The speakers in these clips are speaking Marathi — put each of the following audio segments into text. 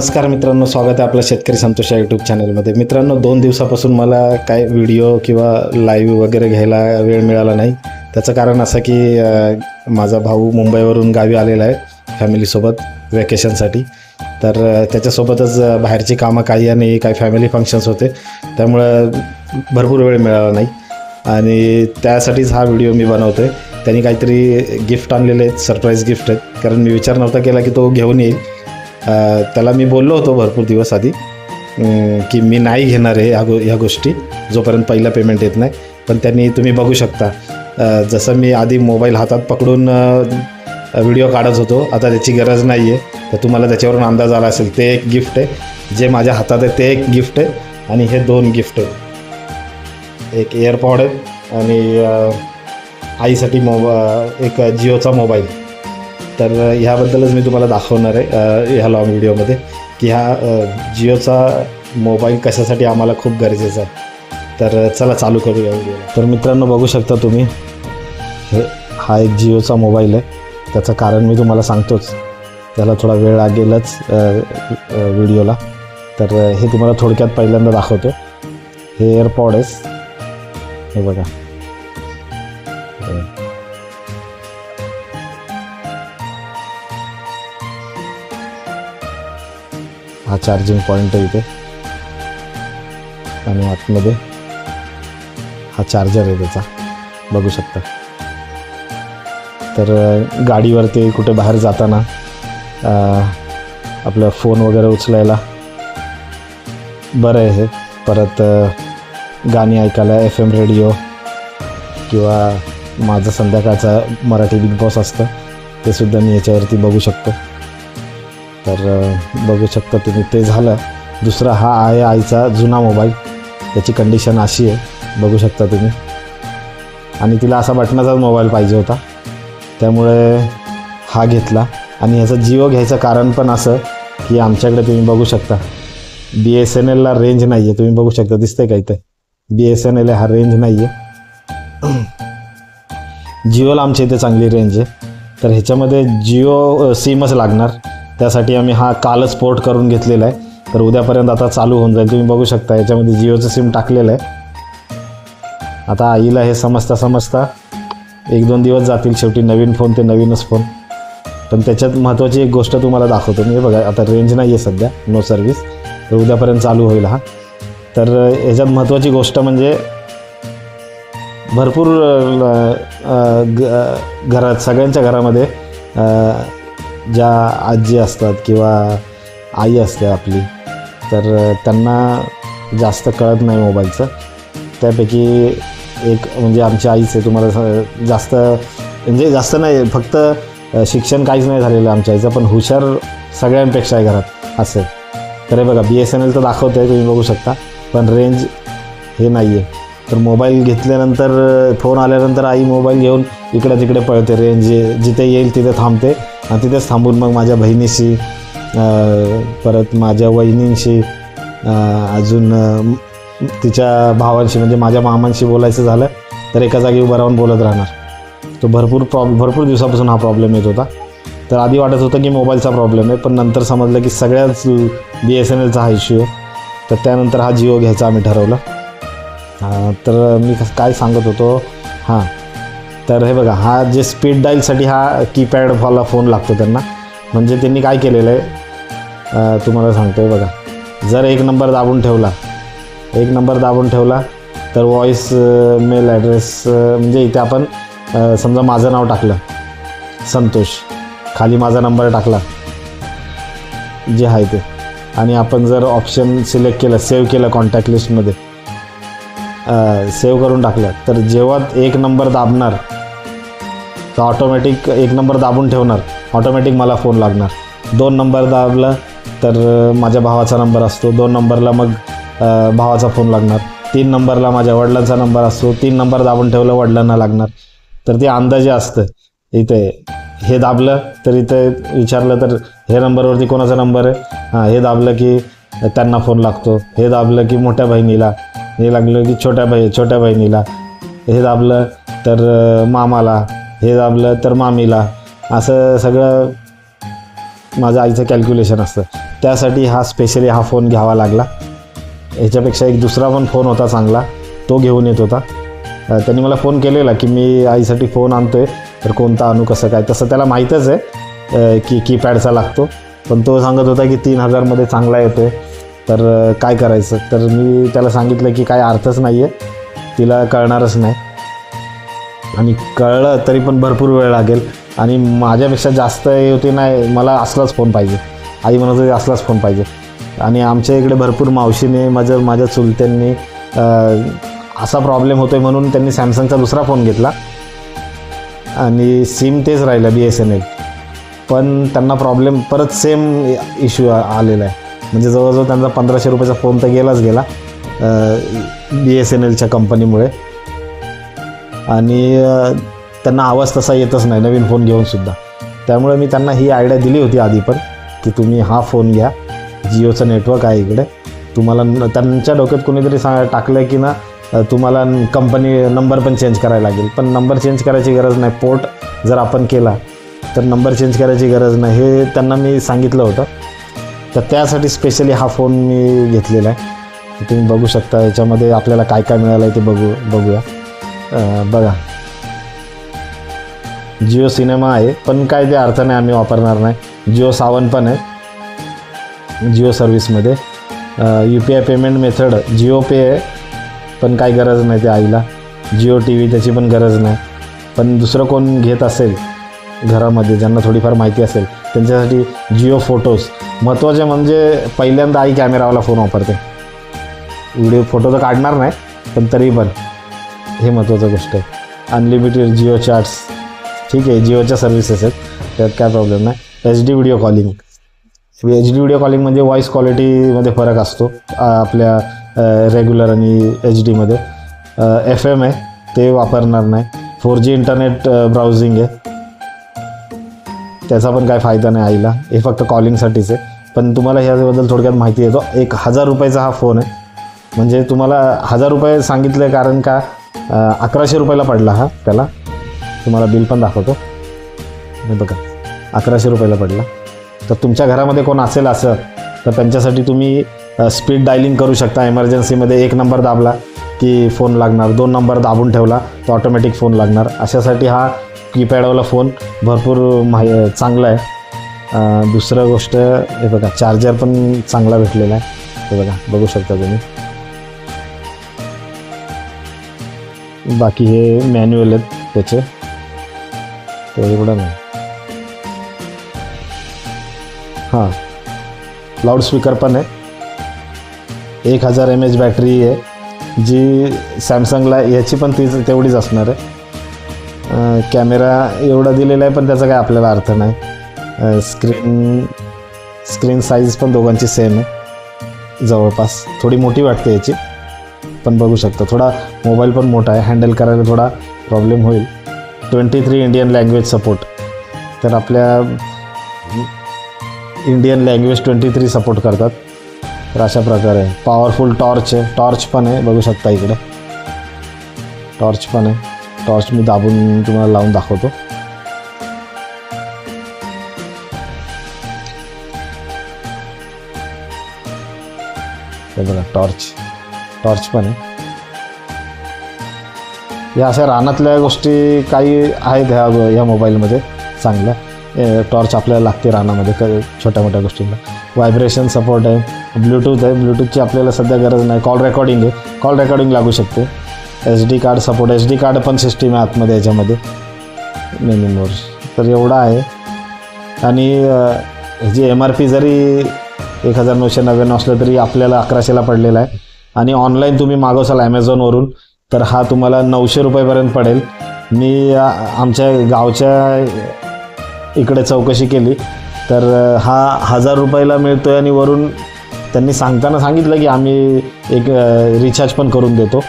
नमस्कार मित्रांनो, स्वागत आहे आपल्या शेतकरी संतोष या यूट्यूब चॅनलमध्ये. मित्रांनो, 2 दिवसापासून मला काय व्हिडिओ किंवा लाईव्ह वगैरे घ्यायला वेळ मिळाला नाही. त्याचं कारण असं की माझा भाऊ मुंबईवरून गावी आलेला आहे फॅमिलीसोबत वॅकेशनसाठी. तर त्याच्यासोबतच बाहेरची कामं काही आणि काही फॅमिली फंक्शन्स होते, त्यामुळं भरपूर वेळ मिळाला नाही आणि त्यासाठीच हा व्हिडिओ मी बनवतो आहे. त्यांनी काहीतरी गिफ्ट आणलेले आहेत, सरप्राईज गिफ्ट आहेत, कारण मी विचार नव्हता केला की तो घेऊन येईल. त्याला मी बोललो होतो भरपूर दिवस आधी की मी नाही घेणार आहे ह्या गोष्टी जोपर्यंत पहिला पेमेंट येत नाही. पण त्यांनी, तुम्ही बघू शकता, जसं मी आधी मोबाईल हातात पकडून व्हिडिओ काढत होतो, आता त्याची गरज नाही आहे. तर तुम्हाला त्याच्यावरून अंदाज आला असेल, ते एक गिफ्ट आहे जे माझ्या हातात आहे, ते एक गिफ्ट आहे आणि हे 2 गिफ्ट आहेत. एक एअरपॉड आहे आणि आईसाठी एक जिओचा मोबाईल. तर ह्याबद्दलच मी तुम्हाला दाखवणार आहे ह्या लॉंग व्हिडिओमध्ये की हा जिओचा मोबाईल कशासाठी आम्हाला खूप गरजेचा आहे. तर चला चालू करूया व्हिडिओ. तर मित्रांनो, बघू शकता तुम्ही, हा एक जिओचा मोबाईल आहे. त्याचं कारण मी तुम्हाला सांगतोच, त्याला थोडा वेळ लागेलच व्हिडिओला. तर हे तुम्हाला थोडक्यात पहिल्यांदा दाखवतो. हे एअरपॉड आहे, हे बघा. हा चार्जिंग पॉईंट आहे इथे आणि आतमध्ये हा चार्जर आहे त्याचा, बघू शकता. तर गाडीवरती कुठे बाहेर जाताना आपलं फोन वगैरे उचलायला बरं आहे हे. परत गाणी ऐकायला FM रेडिओ किंवा माझं संध्याकाळचा मराठी बिग बॉस असतं, ते सुद्धा मी याच्यावरती बघू शकतो. तर बघू शकता तुम्ही, ते झालं. दुसरा हा आहे आईचा जुना मोबाईल, त्याची कंडिशन अशी आहे, बघू शकता तुम्ही. आणि तिला असा बटनाचाच मोबाईल पाहिजे होता, त्यामुळे हा घेतला. आणि ह्याचं जिओ घ्यायचं कारण पण असं की आमच्याकडे तुम्ही बघू शकता BSNLला रेंज नाही आहे. तुम्ही बघू शकता, दिसतंय का इथे BSNL हा रेंज नाही आहे. जिओला आमच्या इथे चांगली रेंज आहे. तर ह्याच्यामध्ये जिओ सिमच लागणार. त्यासाठी आम्ही हा कालच पोर्ट करून घेतलेला आहे. तर उद्यापर्यंत आता चालू होऊन जाईल. तुम्ही बघू शकता याच्यामध्ये जिओचं सिम टाकलेलं आहे. आता आईला हे समजता 1-2 दिवस जातील. शेवटी नवीन फोन ते नवीनच फोन. पण त्याच्यात महत्त्वाची एक गोष्ट तुम्हाला दाखवतो मी. बघा, आता रेंज नाही आहे सध्या, नो सर्व्हिस. तर उद्यापर्यंत चालू होईल हा. तर ह्याच्यात महत्त्वाची गोष्ट म्हणजे भरपूर घरात, सगळ्यांच्या घरामध्ये ज्या आजी असतात किंवा आई असते आपली, तर त्यांना जास्त कळत नाही मोबाईलचं. त्यापैकी एक म्हणजे आमची आईच आहे. तुम्हाला जास्त नाही, फक्त शिक्षण काहीच नाही झालेलं आमच्या आईचं, पण हुशार सगळ्यांपेक्षा आहे घरात असं. तर हे बघा, BSNL तर दाखवतं आहे, तुम्ही बघू शकता, पण रेंज हे नाही आहे. तर मोबाईल घेतल्यानंतर, फोन आल्यानंतर आई मोबाईल घेऊन इकडे तिकडे पळते. रेंज जिथे येईल तिथे थांबते आणि तिथेच थांबून मग माझ्या बहिणीशी, परत माझ्या वहिनींशी, अजून तिच्या भावांशी, म्हणजे माझ्या मामांशी बोलायचं झालं तर एका जागी उभं राहून बोलत राहणार. तो भरपूर दिवसापासून हा प्रॉब्लेम येत होता. तर आधी वाटत होतं की मोबाईलचा प्रॉब्लेम आहे, पण नंतर समजलं की सगळ्याच BSNLचा हा इश्यू आहे. तर त्यानंतर हा जिओ घ्यायचा आम्ही ठरवलं. तर मी काय सांगत होतो, हां, तर हे बघा, हा जे स्पीड डायलसाठी हा कीपॅडवाला फोन लागतो त्यांना. म्हणजे त्यांनी काय केलेलं आहे तुम्हाला सांगतो. बघा, जर एक नंबर दाबून ठेवला तर व्हॉईस मेल ॲड्रेस, म्हणजे इथे आपण समजा माझं नाव टाकलं संतोष, खाली माझा नंबर टाकला जे आहे ते, आणि आपण जर ऑप्शन सिलेक्ट केलं, सेव्ह केलं कॉन्टॅक्ट लिस्टमध्ये, सेव्ह करून टाकलं, तर जेव्हा एक नंबर दाबणार तर ऑटोमॅटिक एक नंबर दाबून ठेवणार, ऑटोमॅटिक मला फोन लागणार. 2 नंबर दाबलं तर माझ्या भावाचा नंबर असतो, 2 नंबरला मग भावाचा फोन लागणार, 3 नंबरला माझ्या वडिलांचा नंबर असतो, 3 नंबर दाबून ठेवलं वडिलांना लागणार. तर ते अंदाजे असतं. इथे हे दाबलं तर इथे विचारलं तर हे नंबरवरती कोणाचा नंबर आहे, हां, हे दाबलं की त्यांना फोन लागतो, हे दाबलं की मोठ्या बहिणीला, हे लागलं की छोट्या बहिणीला, हे दाबलं तर मामाला, हे दाबलं तर मामीला. असं सगळं माझं आईचं कॅल्क्युलेशन असतं. त्यासाठी हा स्पेशली हा फोन घ्यावा लागला. ह्याच्यापेक्षा एक दुसरा पण फोन होता चांगला, तो घेऊन येत होता. त्यांनी मला फोन केलेला की मी आईसाठी फोन आणतो आहे, तर कोणता आणू, कसं काय. तसं त्याला माहीतच आहे की कीपॅडचा लागतो, पण तो सांगत होता की 3000मध्ये चांगला येतो आहे, तर काय करायचं. तर मी त्याला सांगितलं की काय अर्थच नाही आहे, तिला कळणारच नाही, आणि कळलं तरी पण भरपूर वेळ लागेल, आणि माझ्यापेक्षा जास्त हे होते नाही, मला असलाच फोन पाहिजे. आई म्हणत होती असलाच फोन पाहिजे. आणि आमच्या इकडे भरपूर मावशीने माझ्या चुलत्यांनी असा प्रॉब्लेम होतो आहे म्हणून त्यांनी सॅमसंगचा दुसरा फोन घेतला, आणि सिम तेच राहिलं BSNL, पण त्यांना प्रॉब्लेम परत सेम इश्यू आलेला आहे. म्हणजे जवळजवळ त्यांचा 1500 रुपयाचा फोन तर गेला BSNLच्या कंपनीमुळे, आणि त्यांना आवाज तसा येतच नाही नवीन फोन घेऊनसुद्धा. त्यामुळे मी त्यांना ही आयडिया दिली होती आधी पण, की तुम्ही हा फोन घ्या, जिओचं नेटवर्क आहे इकडे. तुम्हाला त्यांच्या डोक्यात कोणीतरी टाकलं की ना तुम्हाला कंपनी नंबर पण चेंज करायला लागेल, पण नंबर चेंज करायची गरज नाही. पोर्ट जर आपण केला तर नंबर चेंज करायची गरज नाही, हे त्यांना मी सांगितलं होतं. तर त्यासाठी स्पेशली हा फोन मी घेतलेला आहे. तुम्ही बघू शकता याच्यामध्ये आपल्याला काय काय मिळालं आहे ते बघूया. बघा, जिओ सिनेमा आहे, पण काय ते अर्थाने आम्ही वापरणार नाही. जिओ सावन पण आहे जिओ सर्व्हिसमध्ये. UPI payment method Jio pay आहे, पण काही गरज नाही ते आईला. जिओ TV त्याची पण गरज नाही. पण दुसरं कोण घेत असेल घरामध्ये, ज्यांना थोडीफार माहिती असेल, त्यांच्यासाठी जिओ फोटोज महत्त्वाचे. म्हणजे पहिल्यांदा आई कॅमेरावाला फोन वापरते, व्हिडिओ फोटो तर काढणार नाही, पण तरी पण हे महत्त्वाचं गोष्ट आहे. अनलिमिटेड जिओ चॅट्स, ठीक आहे, जिओच्या सर्व्हिसेस आहेत, त्यात काय प्रॉब्लेम नाही. HD video calling. HD video calling म्हणजे व्हॉईस क्वालिटीमध्ये फरक असतो आपल्या रेग्युलर आणि HDमध्ये. FM आहे, ते वापरणार नाही. 4G इंटरनेट ब्राउझिंग आहे, त्याचा पण काय फायदा नाही आईला, हे फक्त कॉलिंगसाठीच आहे. पण तुम्हाला ह्याबद्दल थोडक्यात माहिती देतो. 1000 रुपयाचा हा फोन आहे. म्हणजे तुम्हाला 1000 रुपये सांगितले कारण का 1100 रुपयाला पडला हा. त्याला तुम्हाला बिल पण दाखवतो, हे बघा, 1100 रुपयाला पडला. तर तुमच्या घरामध्ये कोण असेल असं, तर त्यांच्यासाठी तुम्ही स्पीड डायलिंग करू शकता. इमर्जन्सीमध्ये 1 नंबर दाबला की फोन लागणार, 2 नंबर दाबून ठेवला तर ऑटोमॅटिक फोन लागणार. अशासाठी हा कीपॅडवाला फोन भरपूर चांगला आहे. दुसरं गोष्ट हे बघा, चार्जर पण चांगला भेटलेला आहे, हे बघा, बघू शकता तुम्ही. बाकी हे मॅन्युअल आहेत त्याचे, ते एवढं नाही. हां, लाऊडस्पीकर पण आहे. 1000 mAh बॅटरी आहे, जी सॅमसंगला याची पण तेवढीच असणार आहे. कॅमेरा एवढा दिलेला आहे, पण त्याचा काय आपल्याला अर्थ नाही. स्क्रीन साईज पण दोघांची सेम आहे जवळपास. थोडी मोठी वाटते याची, पण बघू शकता थोडा मोबाईल पण मोठा आहे, हँडल करायला थोडा प्रॉब्लेम होईल. 23 इंडियन लँग्वेज सपोर्ट, तर आपल्या इंडियन लँग्वेज 23 सपोर्ट करतात. तर अशा प्रकारे पॉवरफुल टॉर्च आहे, टॉर्च पण आहे, बघू शकता इकडे टॉर्च पण आहे. टॉर्च मी दाबून तुम्हाला लावून दाखवतो. हे बघा, टॉर्च पण आहे. या अशा रानातल्या गोष्टी काही आहेत ह्या मोबाईलमध्ये चांगल्या. टॉर्च आपल्याला लागते रानामध्ये छोट्या मोठ्या गोष्टींना. व्हायब्रेशन सपोर्ट आहे, ब्लूटूथ आहे. ब्लूटूथची आपल्याला सध्या गरज नाही. कॉल रेकॉर्डिंग आहे, कॉल रेकॉर्डिंग लागू शकते. SD card support, SD card पण सिस्टीम आहे आतमध्ये याच्यामध्ये मेमरीवर. तर एवढा आहे. आणि जी MRP जरी 1999 असलं तरी आपल्याला 1100ला पडलेला आहे. आणि ऑनलाईन तुम्ही मागवसाल ॲमेझॉनवरून तर हा तुम्हाला 900 रुपयेपर्यंत पडेल. मी आमच्या गावच्या इकडे चौकशी केली तर हा 1000 रुपयाला मिळतो आहे. आणि वरून त्यांनी सांगताना सांगितलं की आम्ही एक रिचार्ज पण करून देतो.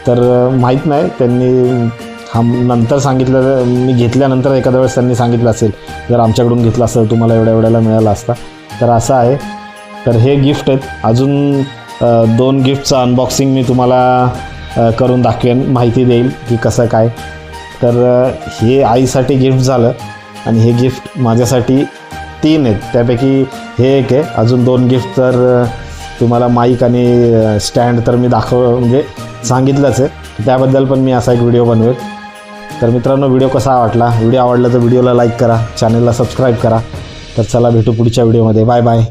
तर माहीत नाही, त्यांनी नंतर सांगितलं, मी घेतल्यानंतर एखाद्या वेळेस त्यांनी सांगितलं असेल जर आमच्याकडून घेतलं असेल तुम्हाला एवढ्याला मिळाला असता. तर असं आहे. तर हे गिफ्ट आहेत. अजून 2 गिफ्टचं अनबॉक्सिंग मी तुम्हाला करून दाखवेन, माहिती देईल की कसं काय. तर हे आईसाठी गिफ्ट झालं, आणि हे गिफ्ट माझ्यासाठी 3 आहेत, त्यापैकी हे एक आहे. अजून 2 गिफ्ट तर तुम्हाला माईक आणि स्टँड तर मी म्हणजे सांगितलंच आहे. त्याबद्दल पण मी असा एक व्हिडिओ बनवेल. तर मित्रांनो, व्हिडिओ कसा वाटला? व्हिडिओ आवडला तर व्हिडिओला लाईक करा, चॅनलला सबस्क्राईब करा. तर चला भेटू पुढच्या व्हिडिओमध्ये. Bye bye.